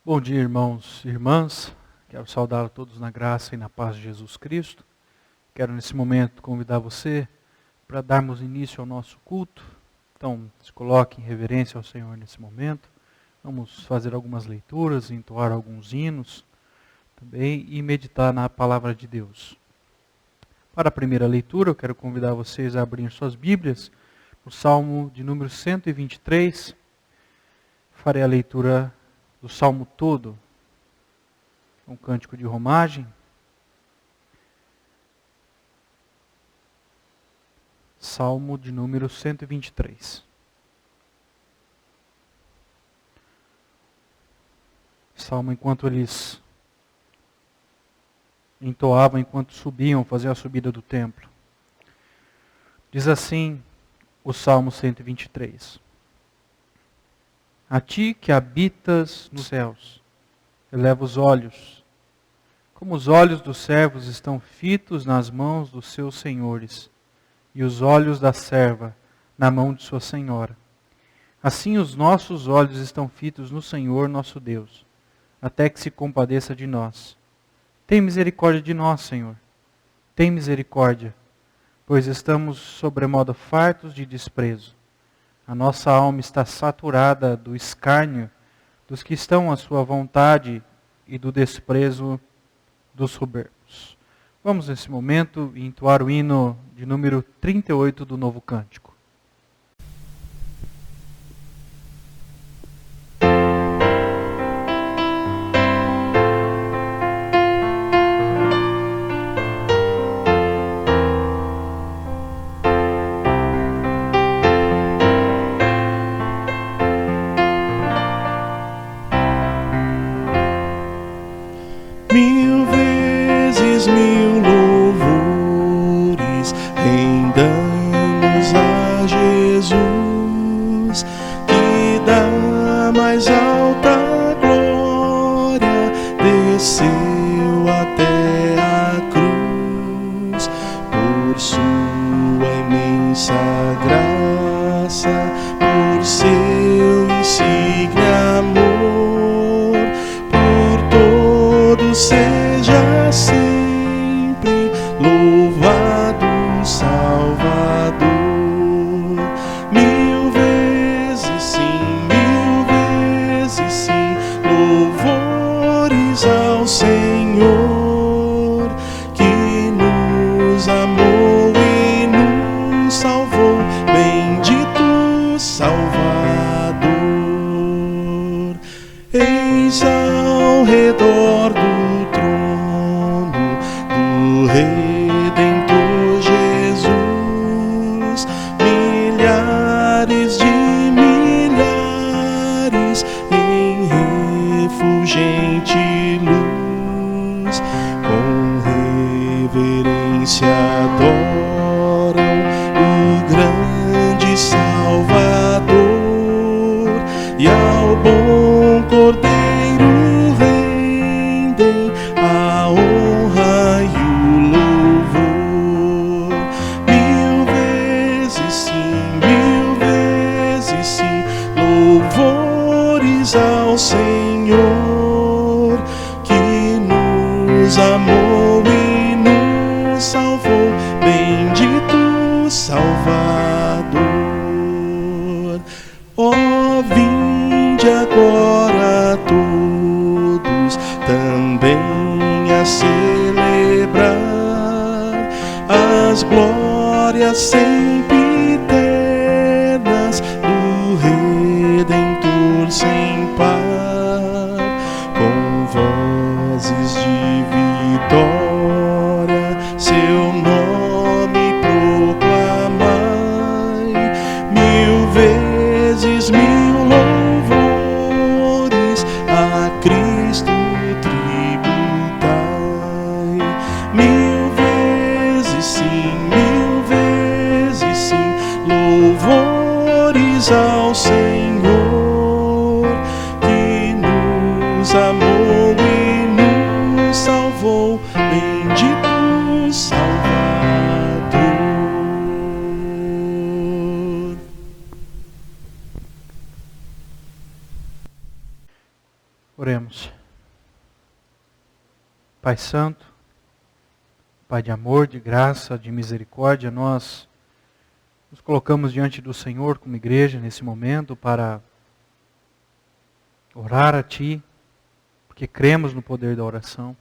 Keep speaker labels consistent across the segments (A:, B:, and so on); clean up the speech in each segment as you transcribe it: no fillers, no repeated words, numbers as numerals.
A: Bom dia, irmãos e irmãs. Quero saudar a todos na graça e na paz de Jesus Cristo. Quero nesse momento convidar você para darmos início ao nosso culto. Então, se coloque em reverência ao Senhor nesse momento. Vamos fazer algumas leituras, entoar alguns hinos também e meditar na palavra de Deus. Para a primeira leitura, eu quero convidar vocês a abrir suas Bíblias no Salmo de número 123. Farei a leitura do Salmo todo, um cântico de romagem. Salmo de número 123. Salmo enquanto eles entoavam, enquanto subiam, faziam a subida do templo. Diz assim o Salmo 123. A ti que habitas nos céus, eleva os olhos, como os olhos dos servos estão fitos nas mãos dos seus senhores, e os olhos da serva na mão de sua senhora. Assim os nossos olhos estão fitos no Senhor nosso Deus, até que se compadeça de nós. Tem misericórdia de nós, Senhor. Tem misericórdia, pois estamos sobremodo fartos de desprezo. A nossa alma está saturada do escárnio dos que estão à sua vontade e do desprezo dos soberbos. Vamos nesse momento entoar o hino de número 38 do Novo Cântico.
B: Mil vezes mil louvores rendamos a Jesus, que da mais alta glória desceu até a cruz. Por sua imensa graça, por seu insigne amor, seja sempre louvado Salvador. Mil vezes sim, louvores ao Senhor, que nos amou e nos salvou, bendito Salvador. Eis ao redor do Redentor Jesus, milhares de milhares em refulgente luz, com reverência adoram o grande Salvador, e ao bom Cordeiro rendem a honra e ao Senhor, que nos amou e nos salvou, bendito Salvador. Ó, vinde agora todos também a celebrar as glórias sempre eternas do Redentor sem par, com vozes de vitória seu nome proclamai, mil vezes mil louvores a Cristo tributai. Mil vezes sim, louvores ao Senhor, que nos amou e nos salvou, bendito Salvador.
A: Oremos. Pai Santo, Pai de amor, de graça, de misericórdia, nós nos colocamos diante do Senhor como igreja nesse momento para orar a Ti, porque cremos no poder da oração.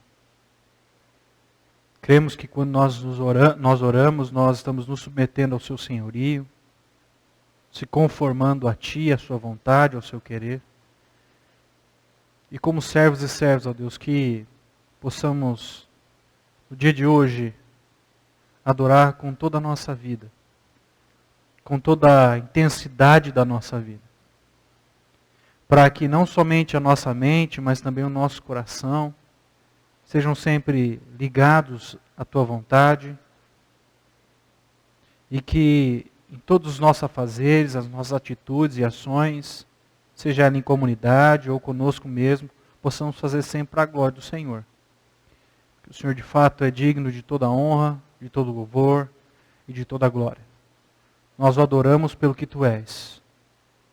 A: Cremos que quando nós oramos, nós estamos nos submetendo ao Seu senhorio, se conformando a Ti, à Sua vontade, ao Seu querer. E como servos e servas, ó Deus, que possamos, no dia de hoje, adorar com toda a nossa vida, com toda a intensidade da nossa vida. Para que não somente a nossa mente, mas também o nosso coração, sejam sempre ligados à Tua vontade. E que em todos os nossos afazeres, as nossas atitudes e ações, seja ela em comunidade ou conosco mesmo, possamos fazer sempre para a glória do Senhor. Que o Senhor de fato é digno de toda honra, de todo louvor e de toda glória. Nós o adoramos pelo que Tu és.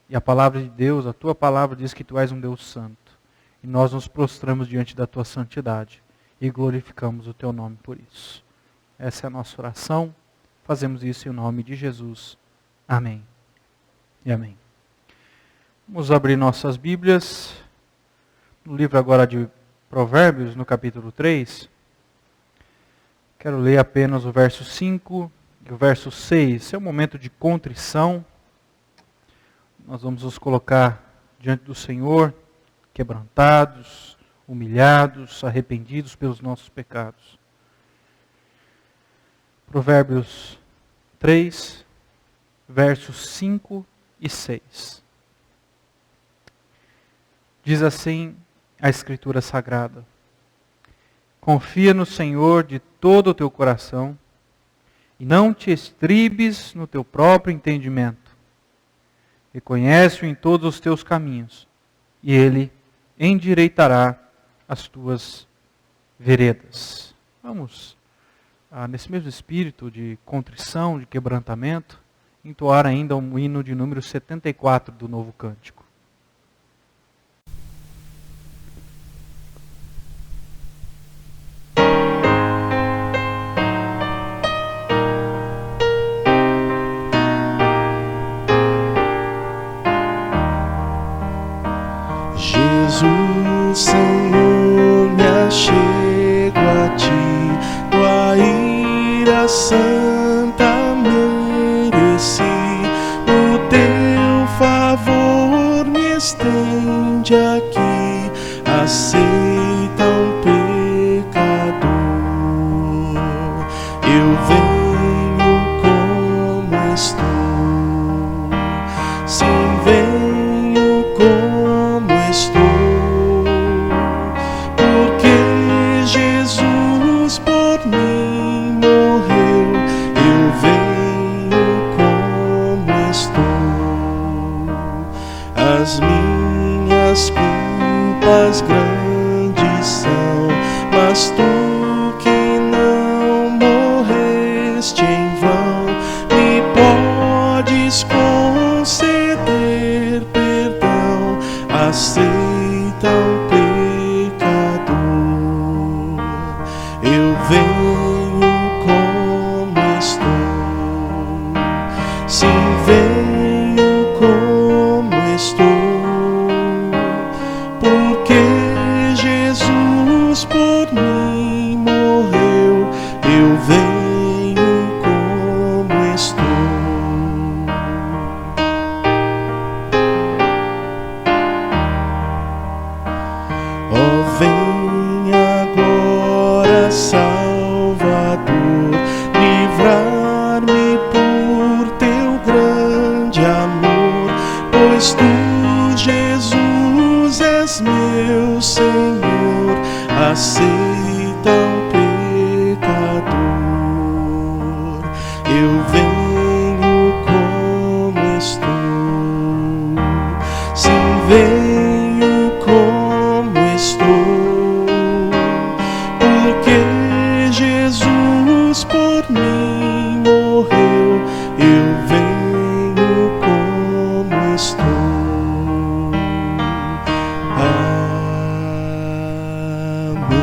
A: E a palavra de Deus, a Tua palavra diz que Tu és um Deus santo. E nós nos prostramos diante da Tua santidade e glorificamos o Teu nome por isso. Essa é a nossa oração. Fazemos isso em nome de Jesus. Amém. E amém. Vamos abrir nossas Bíblias. No livro agora de Provérbios, no capítulo 3. Quero ler apenas o verso 5 e o verso 6. Esse é um momento de contrição. Nós vamos nos colocar diante do Senhor, quebrantados, humilhados, arrependidos pelos nossos pecados. Provérbios 3, versos 5 e 6. Diz assim a Escritura Sagrada: confia no Senhor de todo o teu coração e não te estribes no teu próprio entendimento. Reconhece-o em todos os teus caminhos e Ele endireitará as tuas veredas. Vamos, nesse mesmo espírito de contrição, de quebrantamento, entoar ainda um hino de número 74 do Novo Cântico.
B: Jesus, Senhor, me achego a Ti, Tua ira santa mereci, o Teu favor me estende aqui, aceita um pecador. Eu venho como estou, sim, venho como estou, porque Jesus por mim morreu. Eu venho como estou, as minhas culpas grandes são, mas Tu que não morreste em vão, me podes conceder perdão, aceita um pecador. Eu venho como estou, sim, venho como estou, porque Jesus por mim morreu. Eu venho como estou. Ó, vem agora, Salvador, livrar-me por Teu grande amor, pois Tu, Jesus, és meu Senhor, aceita um pecador. Eu venho como estou, sim, venho como estou, porque Jesus por mim morreu. Eu venho como estou. Amém.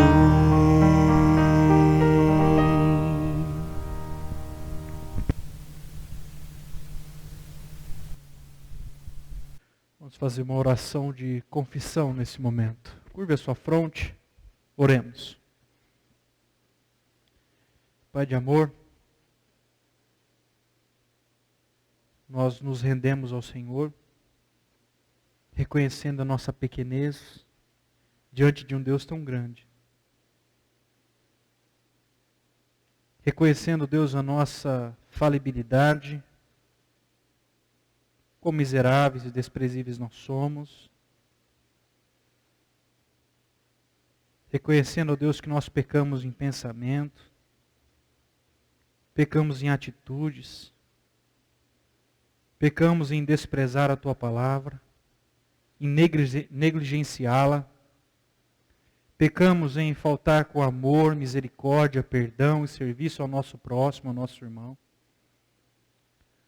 A: Vamos fazer uma oração de confissão nesse momento. Curve a sua fronte, oremos. Pai de amor, nós nos rendemos ao Senhor, reconhecendo a nossa pequenez diante de um Deus tão grande. Reconhecendo, Deus, a nossa falibilidade, quão miseráveis e desprezíveis nós somos. Reconhecendo, Deus, que nós pecamos em pensamento, pecamos em atitudes, pecamos em desprezar a Tua palavra, em negligenciá-la, pecamos em faltar com amor, misericórdia, perdão e serviço ao nosso próximo, ao nosso irmão.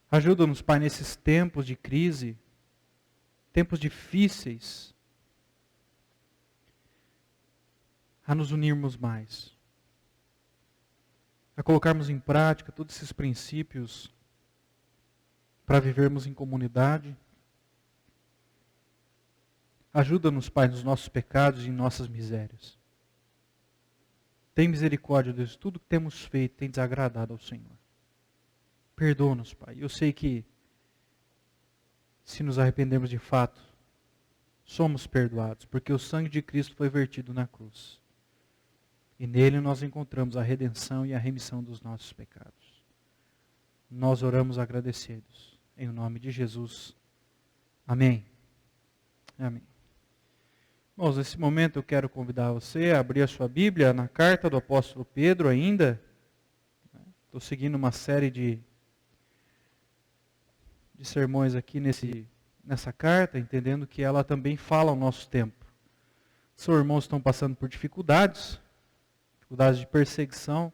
A: Ajuda-nos, Pai, nesses tempos de crise, tempos difíceis, a nos unirmos mais, a colocarmos em prática todos esses princípios para vivermos em comunidade. Ajuda-nos, Pai, nos nossos pecados e em nossas misérias. Tem misericórdia, Deus, tudo que temos feito tem desagradado ao Senhor. Perdoa-nos, Pai. Eu sei que, se nos arrependermos de fato, somos perdoados, porque o sangue de Cristo foi vertido na cruz. E nele nós encontramos a redenção e a remissão dos nossos pecados. Nós oramos agradecidos. Em nome de Jesus. Amém. Amém. Irmãos, nesse momento eu quero convidar você a abrir a sua Bíblia na carta do apóstolo Pedro ainda. Estou seguindo uma série de sermões aqui nessa carta, entendendo que ela também fala ao nosso tempo. Seus irmãos estão passando por dificuldades de perseguição,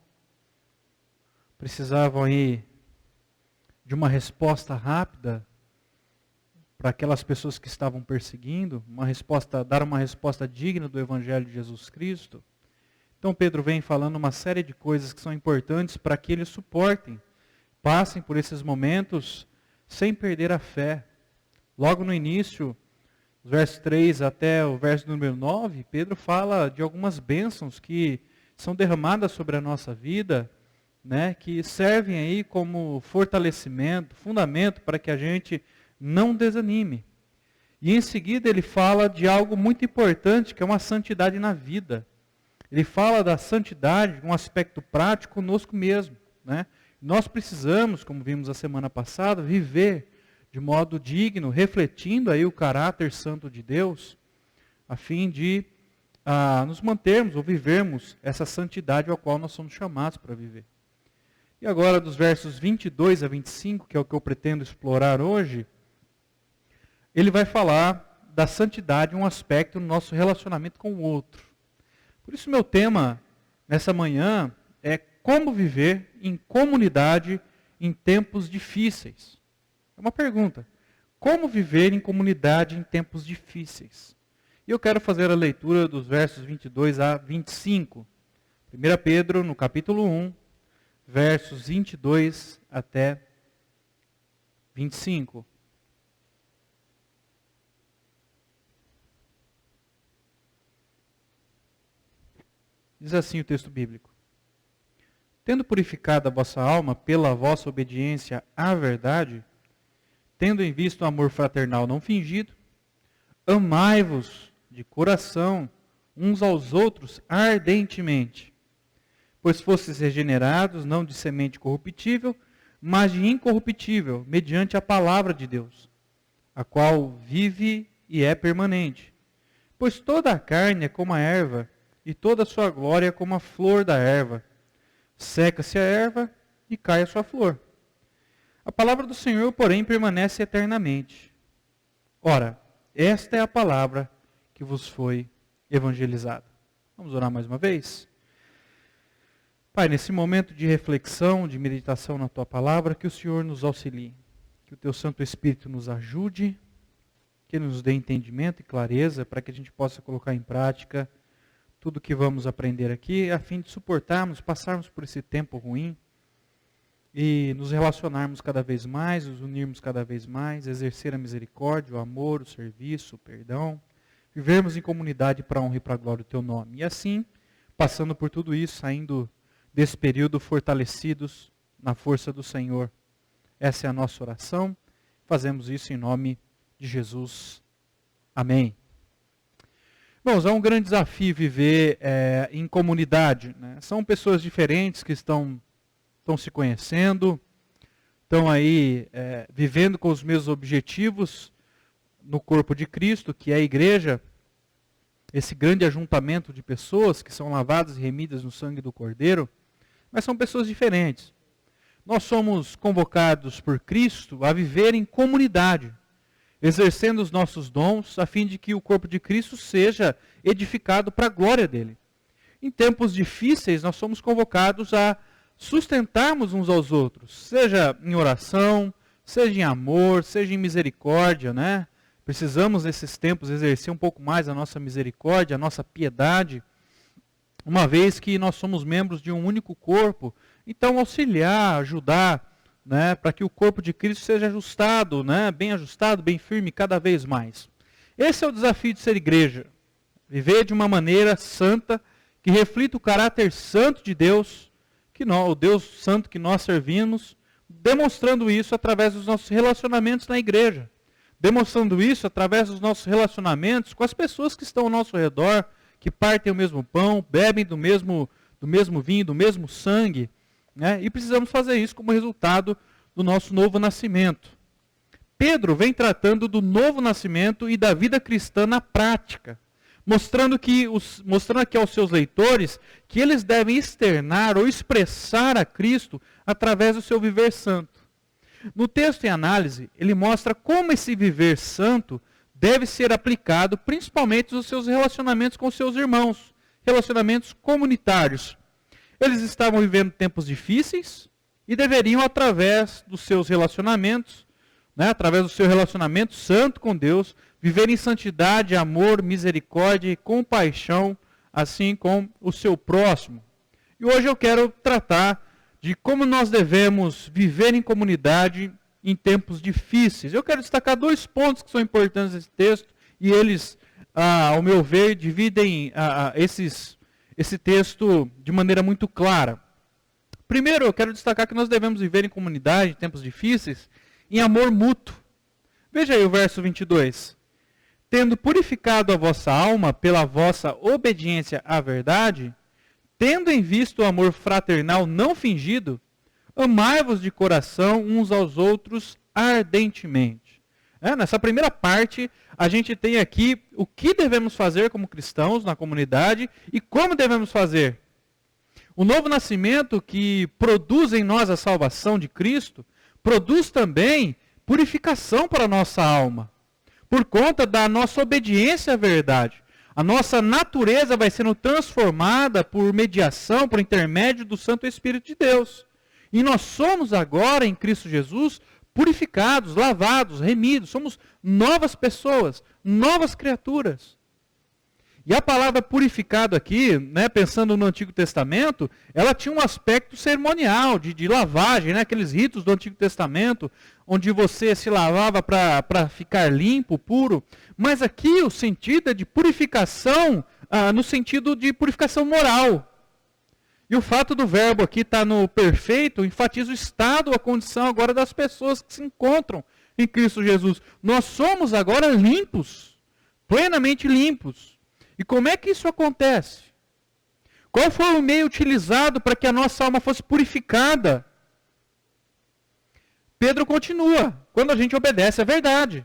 A: precisavam aí de uma resposta rápida para aquelas pessoas que estavam perseguindo, dar uma resposta digna do Evangelho de Jesus Cristo. Então Pedro vem falando uma série de coisas que são importantes para que eles suportem, passem por esses momentos sem perder a fé. Logo no início, os versos 3 até o verso número 9, Pedro fala de algumas bênçãos que são derramadas sobre a nossa vida, né, que servem aí como fortalecimento, fundamento para que a gente não desanime. E em seguida ele fala de algo muito importante, que é uma santidade na vida. Ele fala da santidade, um aspecto prático conosco mesmo, né? Nós precisamos, como vimos a semana passada, viver de modo digno, refletindo aí o caráter santo de Deus, a fim de nos mantermos ou vivermos essa santidade ao qual nós somos chamados para viver. E agora, dos versos 22 a 25, que é o que eu pretendo explorar hoje, ele vai falar da santidade, um aspecto no nosso relacionamento com o outro. Por isso, meu tema nessa manhã é como viver em comunidade em tempos difíceis. É uma pergunta. Como viver em comunidade em tempos difíceis? E eu quero fazer a leitura dos versos 22 a 25. 1 Pedro, no capítulo 1, versos 22 até 25. Diz assim o texto bíblico: Tendo purificado a vossa alma pela vossa obediência à verdade, tendo em vista o amor fraternal não fingido, amai-vos de coração uns aos outros ardentemente, pois fostes regenerados não de semente corruptível, mas de incorruptível, mediante a palavra de Deus, a qual vive e é permanente. Pois toda a carne é como a erva, e toda a sua glória é como a flor da erva. Seca-se a erva e cai a sua flor. A palavra do Senhor, porém, permanece eternamente. Ora, esta é a palavra que vos foi evangelizada. Vamos orar mais uma vez? Pai, nesse momento de reflexão, de meditação na Tua palavra, que o Senhor nos auxilie. Que o Teu Santo Espírito nos ajude, que Ele nos dê entendimento e clareza para que a gente possa colocar em prática tudo que vamos aprender aqui, a fim de suportarmos, passarmos por esse tempo ruim e nos relacionarmos cada vez mais, nos unirmos cada vez mais, exercer a misericórdia, o amor, o serviço, o perdão, vivermos em comunidade para a honra e para a glória do Teu nome. E assim, passando por tudo isso, saindo desse período fortalecidos na força do Senhor. Essa é a nossa oração. Fazemos isso em nome de Jesus. Amém. Irmãos, é um grande desafio viver em comunidade, né? São pessoas diferentes que estão se conhecendo, estão aí vivendo com os mesmos objetivos no corpo de Cristo, que é a igreja, esse grande ajuntamento de pessoas que são lavadas e remidas no sangue do Cordeiro, mas são pessoas diferentes. Nós somos convocados por Cristo a viver em comunidade, exercendo os nossos dons, a fim de que o corpo de Cristo seja edificado para a glória dele. Em tempos difíceis, nós somos convocados a sustentarmos uns aos outros, seja em oração, seja em amor, seja em misericórdia, né? Precisamos, nesses tempos, exercer um pouco mais a nossa misericórdia, a nossa piedade, uma vez que nós somos membros de um único corpo. Então, auxiliar, ajudar, né, para que o corpo de Cristo seja ajustado, né, bem firme cada vez mais. Esse é o desafio de ser igreja. Viver de uma maneira santa, que reflita o caráter santo de Deus, o Deus santo que nós servimos, demonstrando isso através dos nossos relacionamentos na igreja. Demonstrando isso através dos nossos relacionamentos com as pessoas que estão ao nosso redor, que partem o mesmo pão, bebem do mesmo vinho, do mesmo sangue, né? E precisamos fazer isso como resultado do nosso novo nascimento. Pedro vem tratando do novo nascimento e da vida cristã na prática, mostrando aqui aos seus leitores que eles devem externar ou expressar a Cristo através do seu viver santo. No texto em análise, ele mostra como esse viver santo deve ser aplicado principalmente nos seus relacionamentos com seus irmãos, relacionamentos comunitários. Eles estavam vivendo tempos difíceis e deveriam, através dos seus relacionamentos, né, através do seu relacionamento santo com Deus, viver em santidade, amor, misericórdia e compaixão, assim com o seu próximo. E hoje eu quero tratar de como nós devemos viver em comunidade em tempos difíceis. Eu quero destacar 2 pontos que são importantes nesse texto, e eles, ao meu ver, dividem esse texto de maneira muito clara. Primeiro, eu quero destacar que nós devemos viver em comunidade em tempos difíceis em amor mútuo. Veja aí o verso 22. Tendo purificado a vossa alma pela vossa obediência à verdade, tendo em vista o amor fraternal não fingido, amai-vos de coração uns aos outros ardentemente. Nessa primeira parte, a gente tem aqui o que devemos fazer como cristãos na comunidade e como devemos fazer. O novo nascimento que produz em nós a salvação de Cristo, produz também purificação para a nossa alma, por conta da nossa obediência à verdade. A nossa natureza vai sendo transformada por mediação, por intermédio do Santo Espírito de Deus. E nós somos agora, em Cristo Jesus, purificados, lavados, remidos. Somos novas pessoas, novas criaturas. E a palavra purificado aqui, né, pensando no Antigo Testamento, ela tinha um aspecto cerimonial, de lavagem, né, aqueles ritos do Antigo Testamento, onde você se lavava para ficar limpo, puro. Mas aqui o sentido é de purificação, no sentido de purificação moral. E o fato do verbo aqui estar no perfeito enfatiza o estado, a condição agora das pessoas que se encontram em Cristo Jesus. Nós somos agora limpos, plenamente limpos. E como é que isso acontece? Qual foi o meio utilizado para que a nossa alma fosse purificada? Pedro continua, quando a gente obedece à verdade.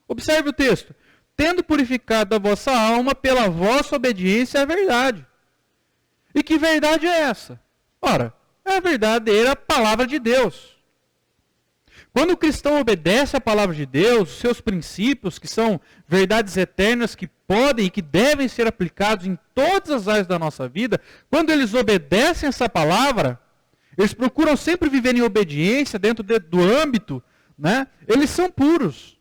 A: Observe o texto. Tendo purificado a vossa alma pela vossa obediência à verdade. E que verdade é essa? Ora, é a verdadeira palavra de Deus. Quando o cristão obedece à palavra de Deus, seus princípios, que são verdades eternas que podem e que devem ser aplicados em todas as áreas da nossa vida, quando eles obedecem essa palavra, eles procuram sempre viver em obediência dentro do âmbito, né? Eles são puros.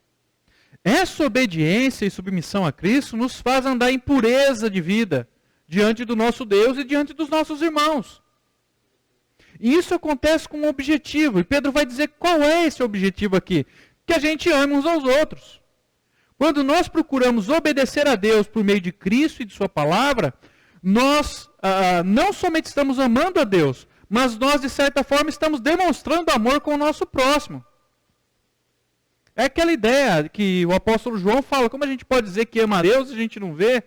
A: Essa obediência e submissão a Cristo nos faz andar em pureza de vida diante do nosso Deus e diante dos nossos irmãos. E isso acontece com um objetivo. E Pedro vai dizer qual é esse objetivo aqui. Que a gente ame uns aos outros. Quando nós procuramos obedecer a Deus por meio de Cristo e de sua palavra, nós não somente estamos amando a Deus, mas nós, de certa forma, estamos demonstrando amor com o nosso próximo. É aquela ideia que o apóstolo João fala, como a gente pode dizer que ama a Deus se a gente não vê?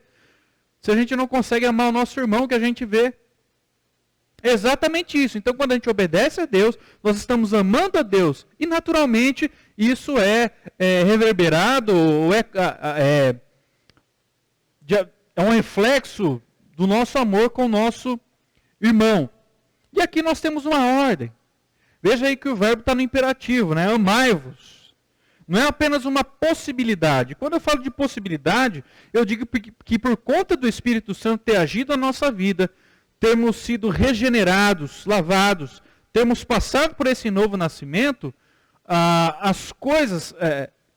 A: Se a gente não consegue amar o nosso irmão que a gente vê? É exatamente isso. Então, quando a gente obedece a Deus, nós estamos amando a Deus. E, naturalmente, isso é reverberado, ou é um reflexo do nosso amor com o nosso irmão. E aqui nós temos uma ordem. Veja aí que o verbo está no imperativo, né? Amai-vos. Não é apenas uma possibilidade. Quando eu falo de possibilidade, eu digo que por conta do Espírito Santo ter agido na nossa vida, termos sido regenerados, lavados, termos passado por esse novo nascimento, as coisas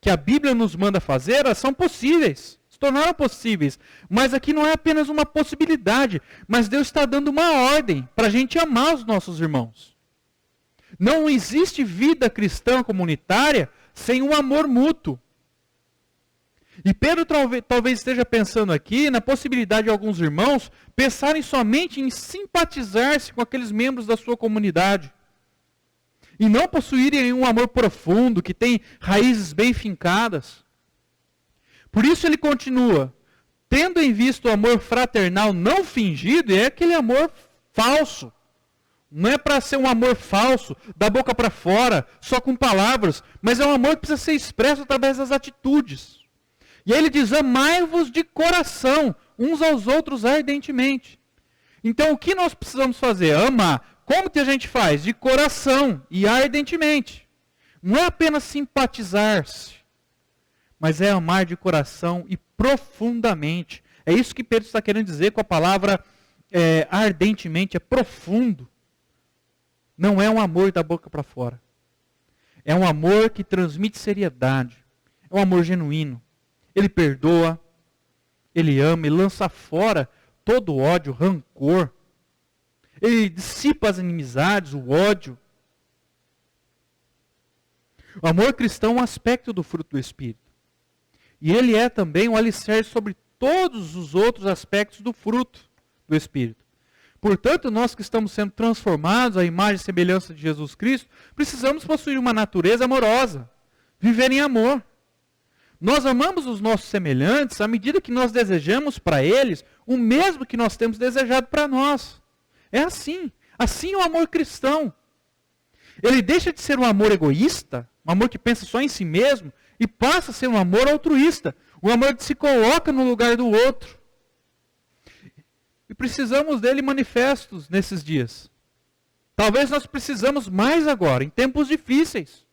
A: que a Bíblia nos manda fazer, elas são possíveis, se tornaram possíveis. Mas aqui não é apenas uma possibilidade, mas Deus está dando uma ordem para a gente amar os nossos irmãos. Não existe vida cristã comunitária sem um amor mútuo. E Pedro talvez esteja pensando aqui na possibilidade de alguns irmãos pensarem somente em simpatizar-se com aqueles membros da sua comunidade. E não possuírem um amor profundo, que tem raízes bem fincadas. Por isso ele continua, tendo em vista o amor fraternal não fingido, é aquele amor falso. Não é para ser um amor falso, da boca para fora, só com palavras, mas é um amor que precisa ser expresso através das atitudes. E aí ele diz, amai-vos de coração, uns aos outros ardentemente. Então o que nós precisamos fazer? Amar. Como que a gente faz? De coração e ardentemente. Não é apenas simpatizar-se, mas é amar de coração e profundamente. É isso que Pedro está querendo dizer com a palavra ardentemente, é profundo. Não é um amor da boca para fora. É um amor que transmite seriedade. É um amor genuíno. Ele perdoa, ele ama, ele lança fora todo o ódio, rancor. Ele dissipa as inimizades, o ódio. O amor cristão é um aspecto do fruto do Espírito. E ele é também um alicerce sobre todos os outros aspectos do fruto do Espírito. Portanto, nós que estamos sendo transformados à imagem e semelhança de Jesus Cristo, precisamos possuir uma natureza amorosa, viver em amor. Nós amamos os nossos semelhantes à medida que nós desejamos para eles o mesmo que nós temos desejado para nós. É assim. Assim é o amor cristão. Ele deixa de ser um amor egoísta, um amor que pensa só em si mesmo, e passa a ser um amor altruísta, um amor que se coloca no lugar do outro. E precisamos dele manifestos nesses dias. Talvez nós precisamos mais agora, em tempos difíceis.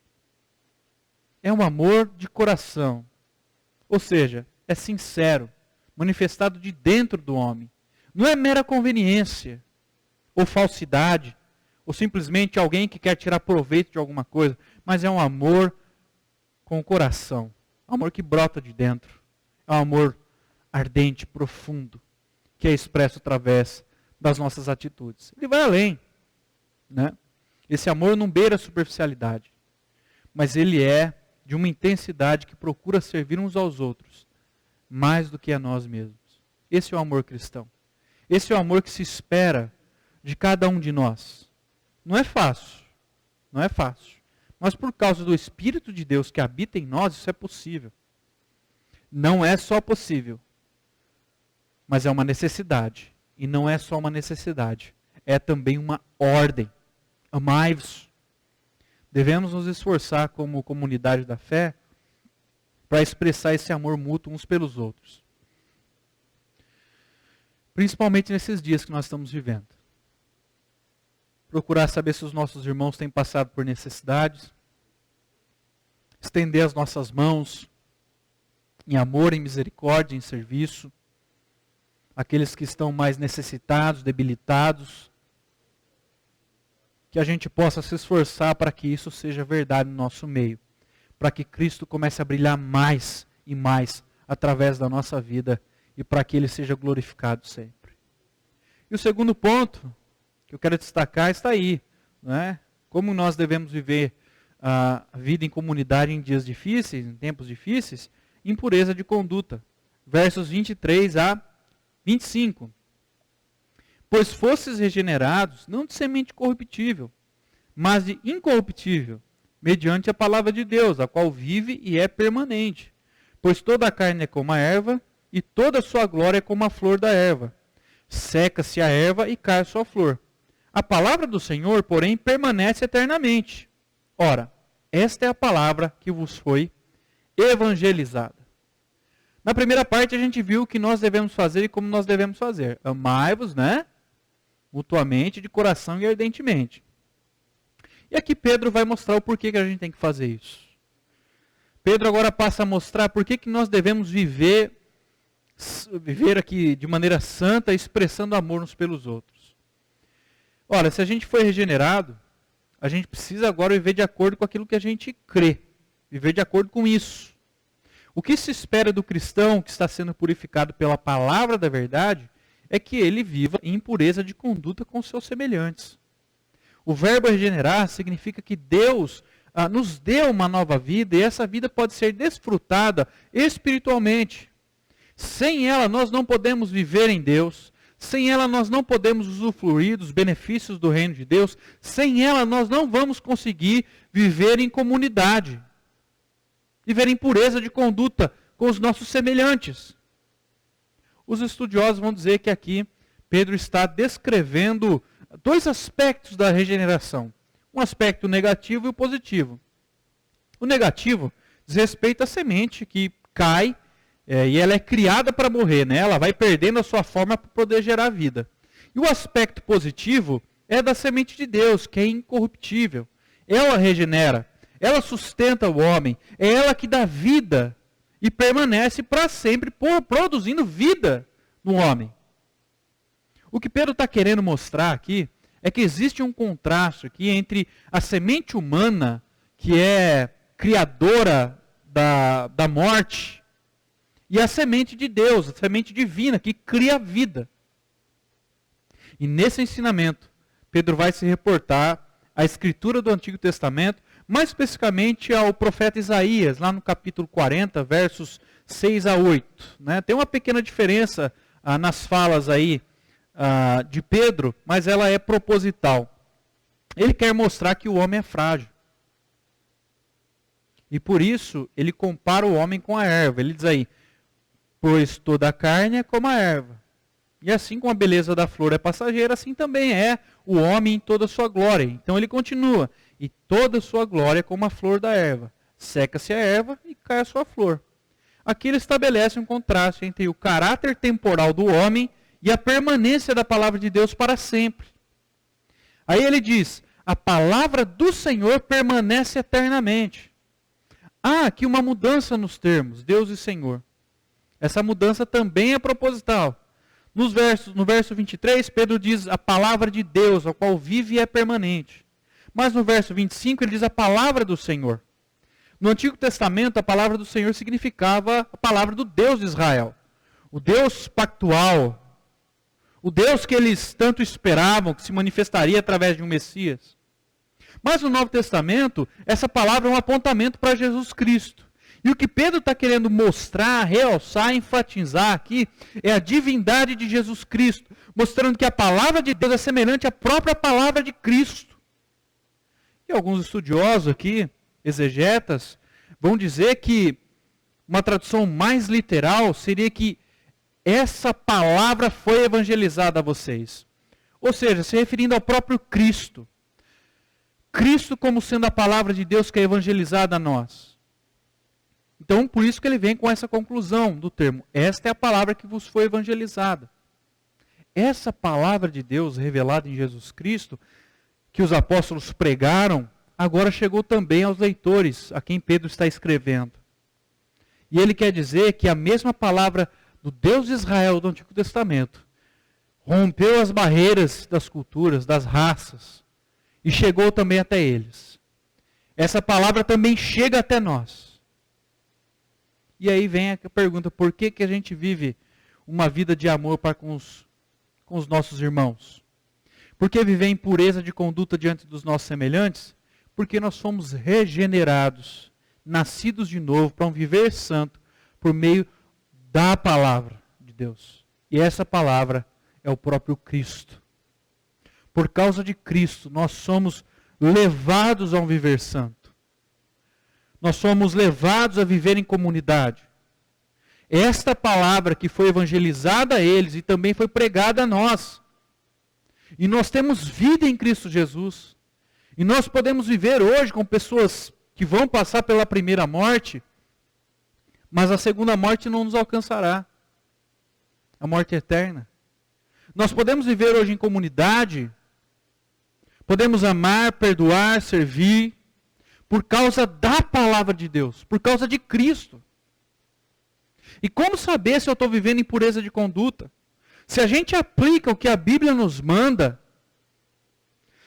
A: É um amor de coração. Ou seja, é sincero, manifestado de dentro do homem. Não é mera conveniência, ou falsidade, ou simplesmente alguém que quer tirar proveito de alguma coisa, mas é um amor com o coração. Um amor que brota de dentro. É um amor ardente, profundo, que é expresso através das nossas atitudes. Ele vai além. Né? Esse amor não beira a superficialidade, mas ele é de uma intensidade que procura servir uns aos outros, mais do que a nós mesmos. Esse é o amor cristão. Esse é o amor que se espera de cada um de nós. Não é fácil. Não é fácil. Mas por causa do Espírito de Deus que habita em nós, isso é possível. Não é só possível, mas é uma necessidade. E não é só uma necessidade, é também uma ordem. Amai-vos. Devemos nos esforçar como comunidade da fé para expressar esse amor mútuo uns pelos outros. Principalmente nesses dias que nós estamos vivendo. Procurar saber se os nossos irmãos têm passado por necessidades. Estender as nossas mãos em amor, em misericórdia, em serviço. Aqueles que estão mais necessitados, debilitados. Que a gente possa se esforçar para que isso seja verdade no nosso meio. Para que Cristo comece a brilhar mais e mais através da nossa vida e para que Ele seja glorificado sempre. E o segundo ponto que eu quero destacar está aí, né? Como nós devemos viver a vida em comunidade em dias difíceis, em tempos difíceis, em pureza de conduta. Versos 23 a 25. Pois fostes regenerados, não de semente corruptível, mas de incorruptível, mediante a palavra de Deus, a qual vive e é permanente. Pois toda a carne é como a erva, e toda a sua glória é como a flor da erva. Seca-se a erva e cai a sua flor. A palavra do Senhor, porém, permanece eternamente. Ora, esta é a palavra que vos foi evangelizada. Na primeira parte a gente viu o que nós devemos fazer e como nós devemos fazer. Amai-vos, né? Mutuamente, de coração e ardentemente. E aqui Pedro vai mostrar o porquê que a gente tem que fazer isso. Pedro agora passa a mostrar por que nós devemos viver aqui de maneira santa, expressando amor uns pelos outros. Olha, se a gente foi regenerado, a gente precisa agora viver de acordo com aquilo que a gente crê. Viver de acordo com isso. O que se espera do cristão que está sendo purificado pela palavra da verdade é que ele viva em pureza de conduta com seus semelhantes. O verbo regenerar significa que Deus nos deu uma nova vida e essa vida pode ser desfrutada espiritualmente. Sem ela nós não podemos viver em Deus. Sem ela nós não podemos usufruir dos benefícios do reino de Deus. Sem ela nós não vamos conseguir viver em comunidade. Viver em pureza de conduta com os nossos semelhantes. Os estudiosos vão dizer que aqui Pedro está descrevendo dois aspectos da regeneração. Um aspecto negativo e o positivo. O negativo diz respeito à semente que cai e ela é criada para morrer, né? Ela vai perdendo a sua forma para poder gerar vida. E o aspecto positivo é da semente de Deus, que é incorruptível. Ela regenera, ela sustenta o homem, é ela que dá vida e permanece para sempre produzindo vida no homem. O que Pedro está querendo mostrar aqui é que existe um contraste aqui entre a semente humana, que é criadora da morte, e a semente de Deus, a semente divina, que cria vida. E nesse ensinamento, Pedro vai se reportar à escritura do Antigo Testamento, mais especificamente ao profeta Isaías, lá no capítulo 40, versos 6 a 8. Né? Tem uma pequena diferença nas falas aí de Pedro, mas ela é proposital. Ele quer mostrar que o homem é frágil. E por isso, ele compara o homem com a erva. Ele diz aí, pois toda a carne é como a erva. E assim como a beleza da flor é passageira, assim também é o homem em toda a sua glória. Então ele continua, e toda a sua glória é como a flor da erva. Seca-se a erva e cai a sua flor. Aqui ele estabelece um contraste entre o caráter temporal do homem e a permanência da palavra de Deus para sempre. Aí ele diz, a palavra do Senhor permanece eternamente. Há aqui uma mudança nos termos, Deus e Senhor. Essa mudança também é proposital. No verso 23, Pedro diz a palavra de Deus, a qual vive e é permanente. Mas no verso 25, ele diz a palavra do Senhor. No Antigo Testamento, a palavra do Senhor significava a palavra do Deus de Israel. O Deus pactual. O Deus que eles tanto esperavam, que se manifestaria através de um Messias. Mas no Novo Testamento, essa palavra é um apontamento para Jesus Cristo. E o que Pedro está querendo mostrar, realçar, enfatizar aqui, é a divindade de Jesus Cristo, mostrando que a palavra de Deus é semelhante à própria palavra de Cristo. E alguns estudiosos aqui, exegetas, vão dizer que uma tradução mais literal seria que essa palavra foi evangelizada a vocês. Ou seja, se referindo ao próprio Cristo. Cristo como sendo a palavra de Deus que é evangelizada a nós. Então, por isso que ele vem com essa conclusão do termo. Esta é a palavra que vos foi evangelizada. Essa palavra de Deus revelada em Jesus Cristo, que os apóstolos pregaram, agora chegou também aos leitores, a quem Pedro está escrevendo. E ele quer dizer que a mesma palavra do Deus de Israel do Antigo Testamento rompeu as barreiras das culturas, das raças, e chegou também até eles. Essa palavra também chega até nós. E aí vem a pergunta, por que a gente vive uma vida de amor para com os nossos irmãos? Por que viver em pureza de conduta diante dos nossos semelhantes? Porque nós somos regenerados, nascidos de novo para um viver santo por meio da palavra de Deus. E essa palavra é o próprio Cristo. Por causa de Cristo, nós somos levados a um viver santo. Nós somos levados a viver em comunidade. Esta palavra que foi evangelizada a eles e também foi pregada a nós. E nós temos vida em Cristo Jesus. E nós podemos viver hoje com pessoas que vão passar pela primeira morte, mas a segunda morte não nos alcançará. A morte eterna. Nós podemos viver hoje em comunidade, podemos amar, perdoar, servir, por causa da palavra de Deus, por causa de Cristo. E como saber se eu estou vivendo em pureza de conduta? Se a gente aplica o que a Bíblia nos manda,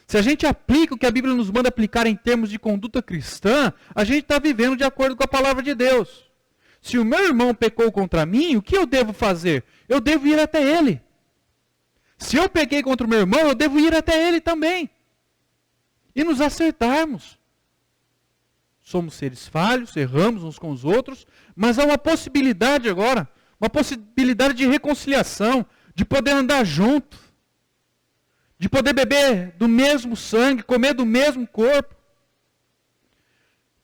A: se a gente aplica o que a Bíblia nos manda aplicar em termos de conduta cristã, a gente está vivendo de acordo com a palavra de Deus. Se o meu irmão pecou contra mim, o que eu devo fazer? Eu devo ir até ele. Se eu pequei contra o meu irmão, eu devo ir até ele também. E nos acertarmos. Somos seres falhos, erramos uns com os outros, mas há uma possibilidade agora, uma possibilidade de reconciliação, de poder andar junto, de poder beber do mesmo sangue, comer do mesmo corpo.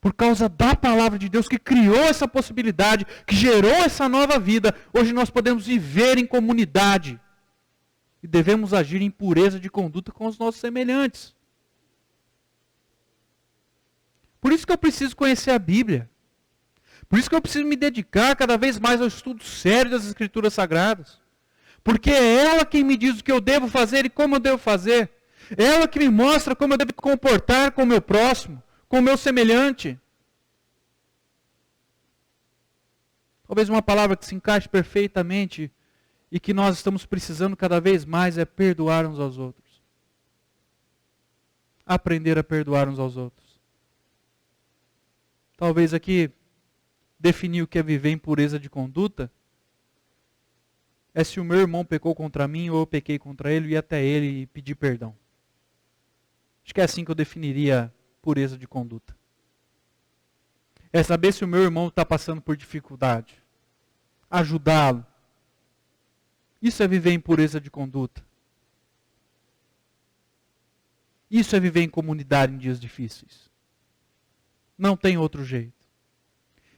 A: Por causa da palavra de Deus que criou essa possibilidade, que gerou essa nova vida, hoje nós podemos viver em comunidade. E devemos agir em pureza de conduta com os nossos semelhantes. Por isso que eu preciso conhecer a Bíblia. Por isso que eu preciso me dedicar cada vez mais ao estudo sério das Escrituras Sagradas. Porque é ela quem me diz o que eu devo fazer e como eu devo fazer. É ela que me mostra como eu devo me comportar com o meu próximo, com o meu semelhante. Talvez uma palavra que se encaixe perfeitamente e que nós estamos precisando cada vez mais é perdoar uns aos outros. Aprender a perdoar uns aos outros. Talvez aqui definir o que é viver em pureza de conduta é se o meu irmão pecou contra mim ou eu pequei contra ele, ir até ele e pedir perdão. Acho que é assim que eu definiria pureza de conduta. É saber se o meu irmão está passando por dificuldade. Ajudá-lo. Isso é viver em pureza de conduta. Isso é viver em comunidade em dias difíceis. Não tem outro jeito.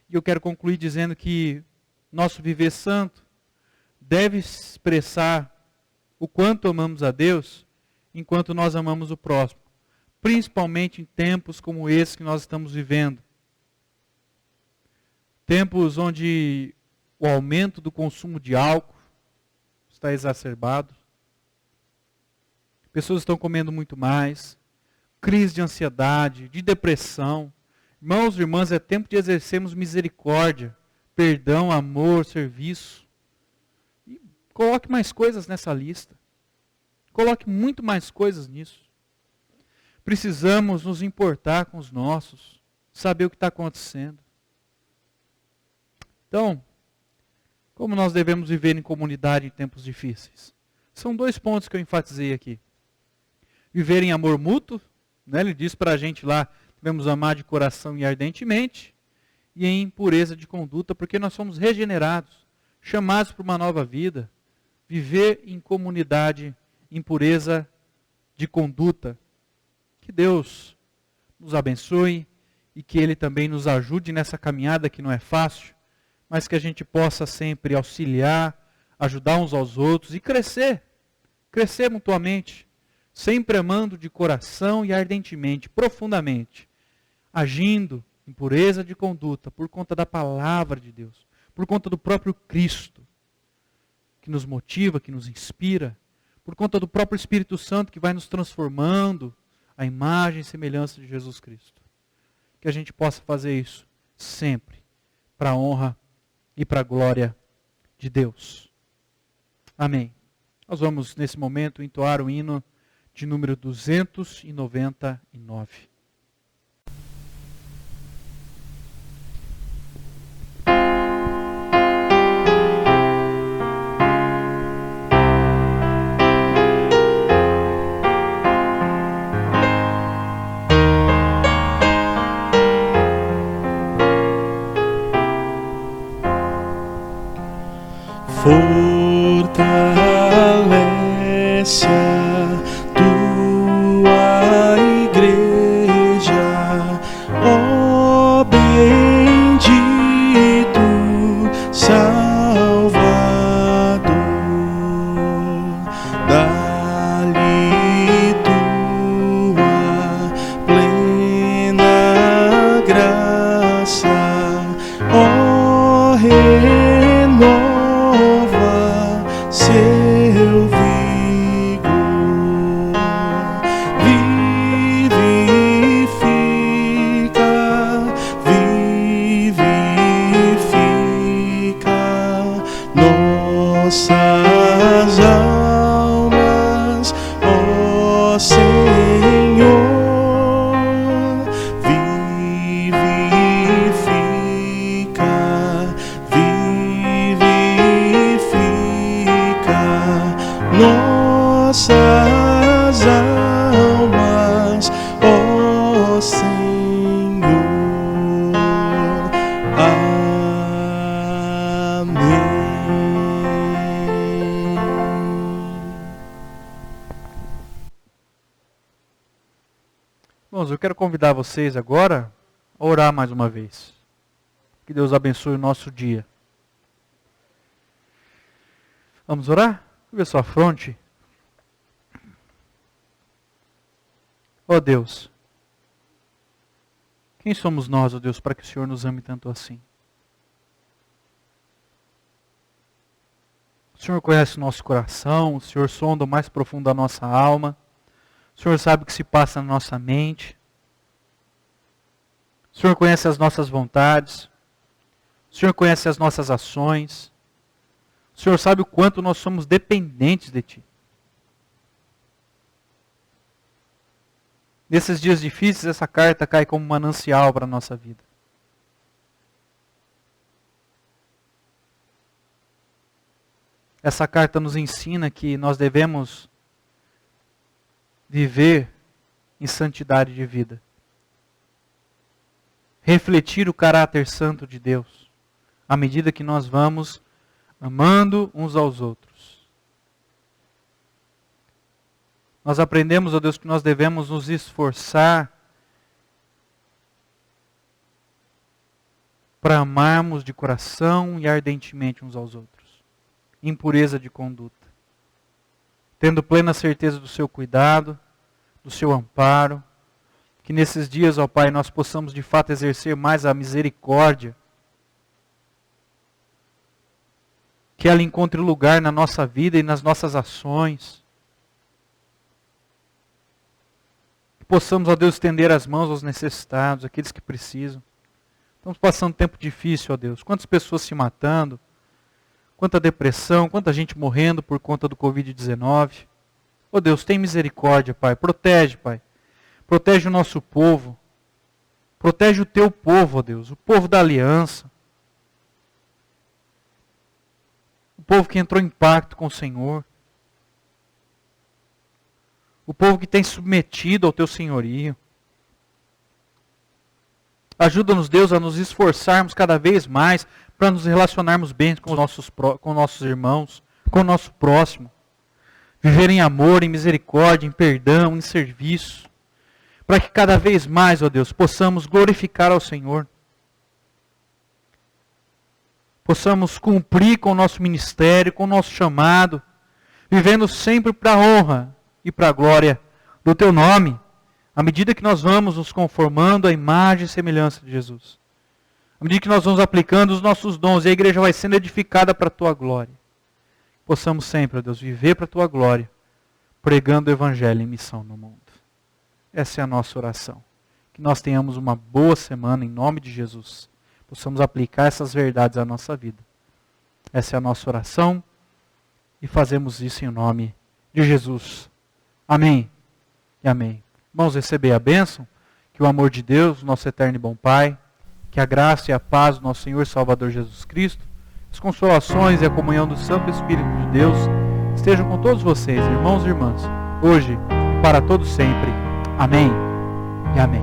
A: E eu quero concluir dizendo que nosso viver santo deve expressar o quanto amamos a Deus, enquanto nós amamos o próximo. Principalmente em tempos como esse que nós estamos vivendo. Tempos onde o aumento do consumo de álcool está exacerbado. Pessoas estão comendo muito mais. Crise de ansiedade, de depressão. Irmãos e irmãs, é tempo de exercermos misericórdia, perdão, amor, serviço. E coloque mais coisas nessa lista. Coloque muito mais coisas nisso. Precisamos nos importar com os nossos, saber o que está acontecendo. Então, como nós devemos viver em comunidade em tempos difíceis? São 2 pontos que eu enfatizei aqui. Viver em amor mútuo, né? Ele diz para a gente lá, devemos amar de coração e ardentemente, e em pureza de conduta, porque nós somos regenerados, chamados para uma nova vida, viver em comunidade, em pureza de conduta. Que Deus nos abençoe e que Ele também nos ajude nessa caminhada que não é fácil, mas que a gente possa sempre auxiliar, ajudar uns aos outros e crescer mutuamente, sempre amando de coração e ardentemente, profundamente, agindo em pureza de conduta, por conta da palavra de Deus, por conta do próprio Cristo, que nos motiva, que nos inspira, por conta do próprio Espírito Santo que vai nos transformando à imagem e semelhança de Jesus Cristo. Que a gente possa fazer isso sempre, para a honra e para a glória de Deus. Amém. Nós vamos, nesse momento, entoar o hino de número 299. Irmãos, eu quero convidar vocês agora a orar mais uma vez. Que Deus abençoe o nosso dia. Vamos orar? Ver sua fronte. Ó Deus, quem somos nós, ó Deus, para que o Senhor nos ame tanto assim? O Senhor conhece o nosso coração, o Senhor sonda o mais profundo da nossa alma, o Senhor sabe o que se passa na nossa mente, o Senhor conhece as nossas vontades, o Senhor conhece as nossas ações, o Senhor sabe o quanto nós somos dependentes de Ti. Nesses dias difíceis, essa carta cai como um manancial para a nossa vida. Essa carta nos ensina que nós devemos viver em santidade de vida. Refletir o caráter santo de Deus, à medida que nós vamos amando uns aos outros. Nós aprendemos, ó Deus, que nós devemos nos esforçar para amarmos de coração e ardentemente uns aos outros, em pureza de conduta, tendo plena certeza do seu cuidado, do seu amparo, que nesses dias, ó Pai, nós possamos de fato exercer mais a misericórdia, que ela encontre lugar na nossa vida e nas nossas ações. Que possamos, ó Deus, estender as mãos aos necessitados, aqueles que precisam. Estamos passando um tempo difícil, ó Deus. Quantas pessoas se matando, quanta depressão, quanta gente morrendo por conta do Covid-19. Ó Deus, tem misericórdia, Pai. Protege, Pai. Protege o nosso povo. Protege o teu povo, ó Deus. O povo da aliança. O povo que entrou em pacto com o Senhor. O povo que tem submetido ao teu senhorio. Ajuda-nos, Deus, a nos esforçarmos cada vez mais para nos relacionarmos bem com nossos irmãos, com o nosso próximo. Viver em amor, em misericórdia, em perdão, em serviço. Para que cada vez mais, ó Deus, possamos glorificar ao Senhor. Possamos cumprir com o nosso ministério, com o nosso chamado, vivendo sempre para a honra e para a glória do Teu nome, à medida que nós vamos nos conformando à imagem e semelhança de Jesus. À medida que nós vamos aplicando os nossos dons e a igreja vai sendo edificada para a Tua glória. Possamos sempre, ó Deus, viver para a Tua glória, pregando o Evangelho em missão no mundo. Essa é a nossa oração. Que nós tenhamos uma boa semana em nome de Jesus. Possamos aplicar essas verdades à nossa vida. Essa é a nossa oração e fazemos isso em nome de Jesus. Amém e amém. Vamos receber a bênção, que o amor de Deus, nosso eterno e bom Pai, que a graça e a paz do nosso Senhor e Salvador Jesus Cristo, as consolações e a comunhão do Santo Espírito de Deus estejam com todos vocês, irmãos e irmãs, hoje e para todos sempre. Amém e amém.